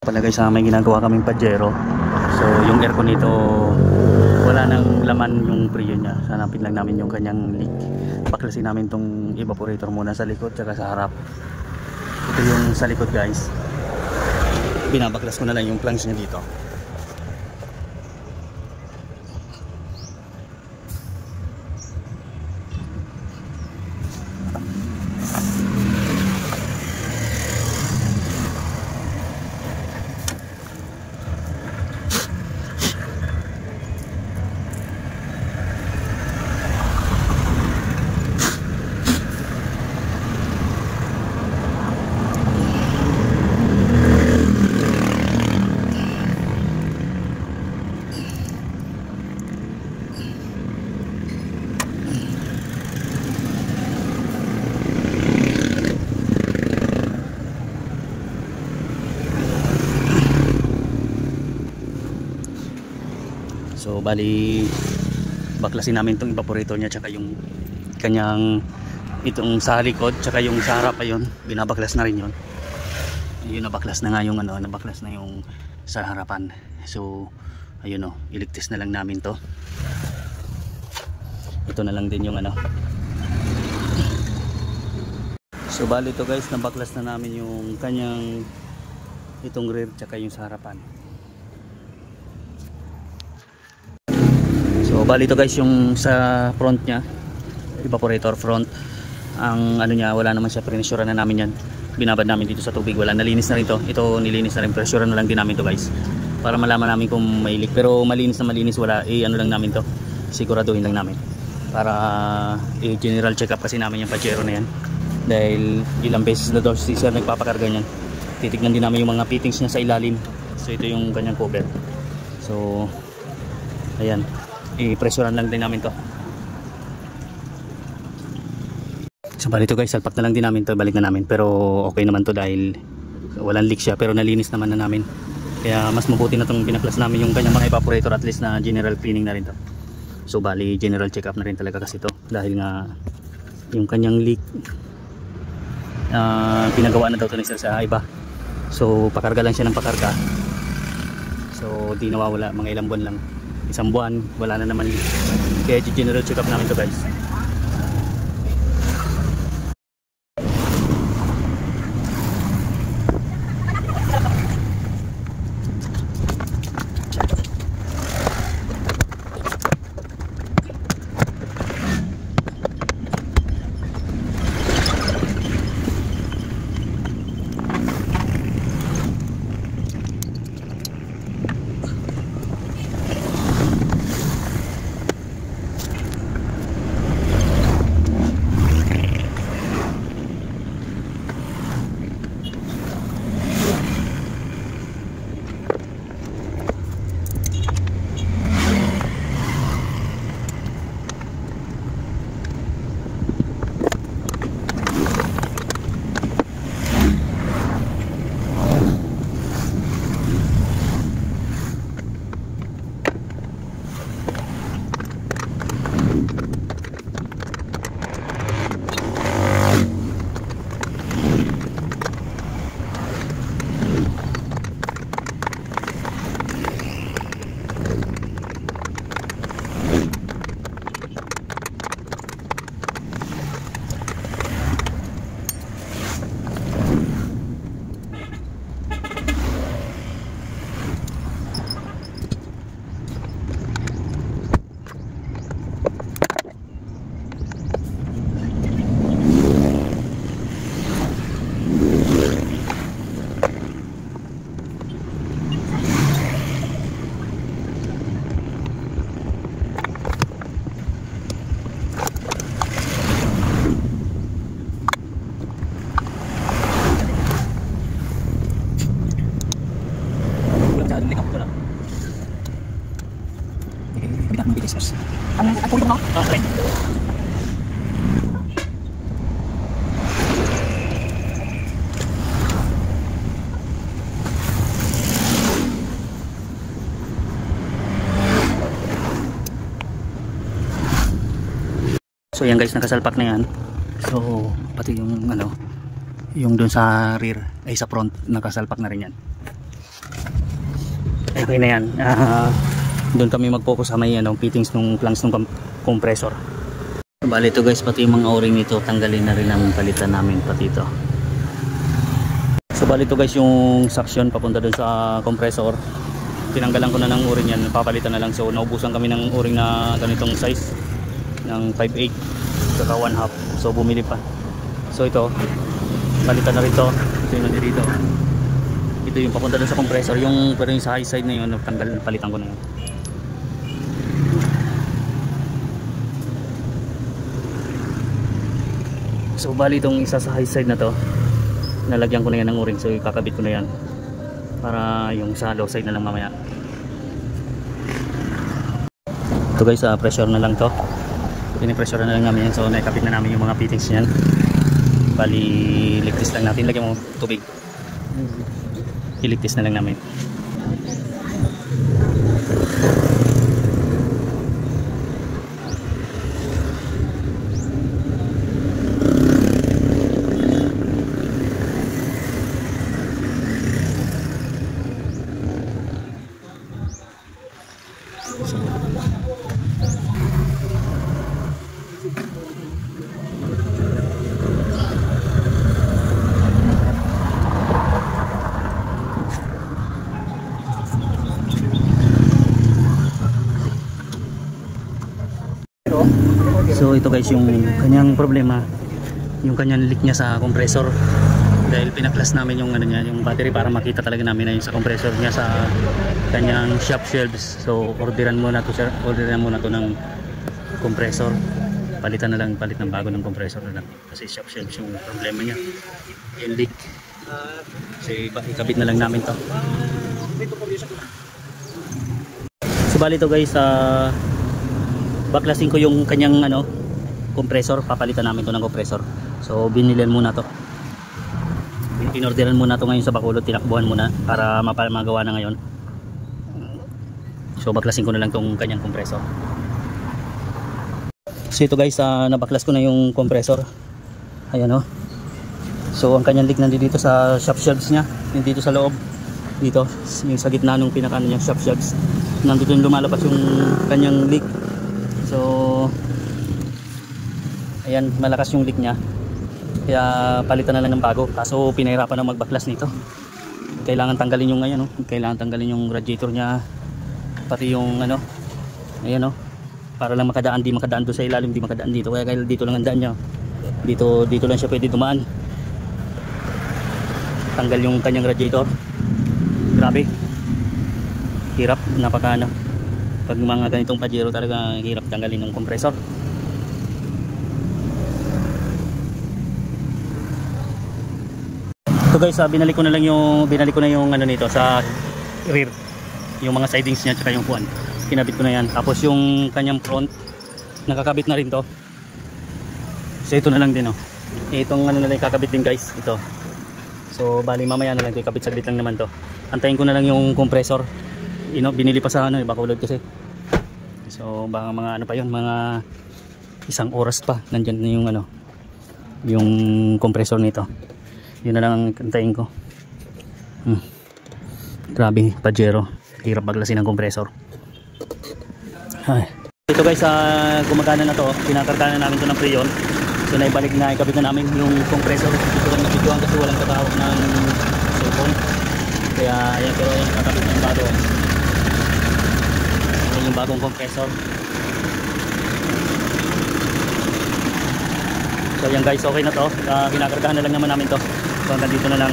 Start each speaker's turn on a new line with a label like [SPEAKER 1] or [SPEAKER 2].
[SPEAKER 1] Pala guys, may ginagawa kaming Pajero. So yung aircon nito wala nang laman yung preo niya. Hanapin lang namin yung kanyang leak. Baklasin namin tong evaporator muna sa likod tsaka sa harap. Ito yung sa likod guys. Binabaklas ko na lang yung planks niya dito. So bali baklasin namin itong evaporator niya tsaka yung kanyang itong sa likod tsaka yung sa harap. Ayun, binabaklas na rin yun. Ayun, nabaklas na nga yung ano, nabaklas na yung sa harapan. So ayun o, iligtas na lang namin to. Ito na lang din yung ano. So bali to guys, nabaklas na namin yung kanyang itong rear tsaka yung sa harapan. So bali ito guys yung sa front nya, evaporator front. Ang ano nya, wala naman siya, pressure na namin yan. Binabad namin dito sa tubig, wala, nalinis na rin to. Ito nilinis na rin, pressure na lang din namin to guys. Para malaman namin kung may leak. Pero malinis na malinis, wala, ano lang namin to. Siguraduhin lang namin. Para general check up kasi namin yung Pajero na yan. Dahil ilang beses na daw si sir nagpapakarga niyan. Titignan din namin yung mga fittings niya sa ilalim. So ito yung kanyang cover. So ayan, i-pressurean lang din namin to. So bali ito guys, salpak na lang din namin to, balik na namin. Pero okay naman to dahil walang leak siya, pero nalinis naman na namin. Kaya mas mabuti na itong pinaklas namin yung kanyang mga evaporator, at least na general cleaning na rin to. So bali general check up na rin talaga kasi to, dahil nga yung kanyang leak pinagawa na daw to ni sir sa iba. So pakarga lang siya ng pakarga. So di nawawala, mga ilang buwan lang, isang buwan, wala na naman. Kaya general check up namin to guys. So yan guys, nakasalpak na yan. So pati yung ano, yung dun sa rear ay sa front, nakasalpak na rin yan. Okay na yan. Doon kami mag-focus sa may fittings ng flanks ng compressor. Bali ito guys, pati yung mga o-ring nito tanggalin na rin ang palitan namin pati ito. So bali ito guys, yung suction papunta doon sa compressor, tinanggalan ko na ng o-ring yan, papalitan na lang. So naubusan kami ng o-ring na ganitong size ng 5/8 saka 1/2. So bumili pa. So ito palitan na rin to. Ito yung nandito. Ito yung papunta doon sa compressor, yung pero yung sa high side na yun tanggal, palitan ko na yun. So bali itong isa sa high side na to, nalagyan ko na yan ng o-ring. So ikakabit ko na yan para yung sa low side na lang mamaya. Ito guys, pressure na lang to. Pinipressure na lang namin yan. So naikabit na namin yung mga fittings niyan. Bali ligtis lang natin. Lagyan mo tubig, iligtis na lang namin. So ito guys, yung kanyang problema, yung kanyang leak niya sa compressor, dahil pinaklas namin yung ano niya, yung battery para makita talaga namin na yung sa compressor niya sa kanyang shop shelves. So orderan muna to, orderan muna to ng compressor, palitan na lang, palit ng bago ng compressor na lang, kasi shop shelves yung problema niya, yung leak. So ikabit na lang namin to. So bali to guys, baklasin ko yung kanyang compressor, papalitan namin to ng compressor. So binilan muna to, inorderan muna to ngayon sa Bacolod, tinakbuhan muna para magawa na ngayon. So baklasin ko na lang tong kanyang compressor. So ito guys, nabaklas ko na yung compressor, ayan So ang kanyang leak nandito sa shop shelves nya, dito sa loob, dito yung sa gitna ng pinaka niya shop shelves, nandito yung lumalabas yung kanyang leak. So ayan, malakas yung leak nya, kaya palitan na lang ng bago. Kaso pinahirapan na magbaklas nito, kailangan tanggalin yung kailangan tanggalin yung radiator nya, pati yung ayan para lang makadaan, di makadaan doon sa ilalim, di makadaan dito, kaya dito lang ang daan nya, dito lang siya pwede dumaan. Tanggal yung kanyang radiator, grabe hirap, napaka pag mga ganitong Pajero talaga hirap tanggalin ng compressor. So guys, binalik ko na yung nito sa rear, yung mga sidings niya tsaka yung puwan, kinabit ko na yan. Tapos yung kanyang front nakakabit na rin to. So ito na lang din itong na lang kakabit din guys, ito. So bali mamaya na lang ito, ikabit saglit lang naman to. Antayin ko na lang yung compressor, binili pa sa Bacolod kasi. So baka mga pa yun, mga isang oras pa nandyan na yung yung compressor nito. Yun na lang ang antayin ko. Grabe Pajero, hirap baglasin ng compressor. Ay. Ito guys, gumagana na to, pinakarga na namin to ng Freon. So naibalik na, ikabit na namin yung compressor. Ito lang nabidyoan kasi walang katawag ng cellphone, kaya ayan, pero ayan, kakabit na yung bago. Ayan yung bagong compressor. So ayan guys, okay na to, pinakargahan na lang naman namin to. So hanggang dito na lang.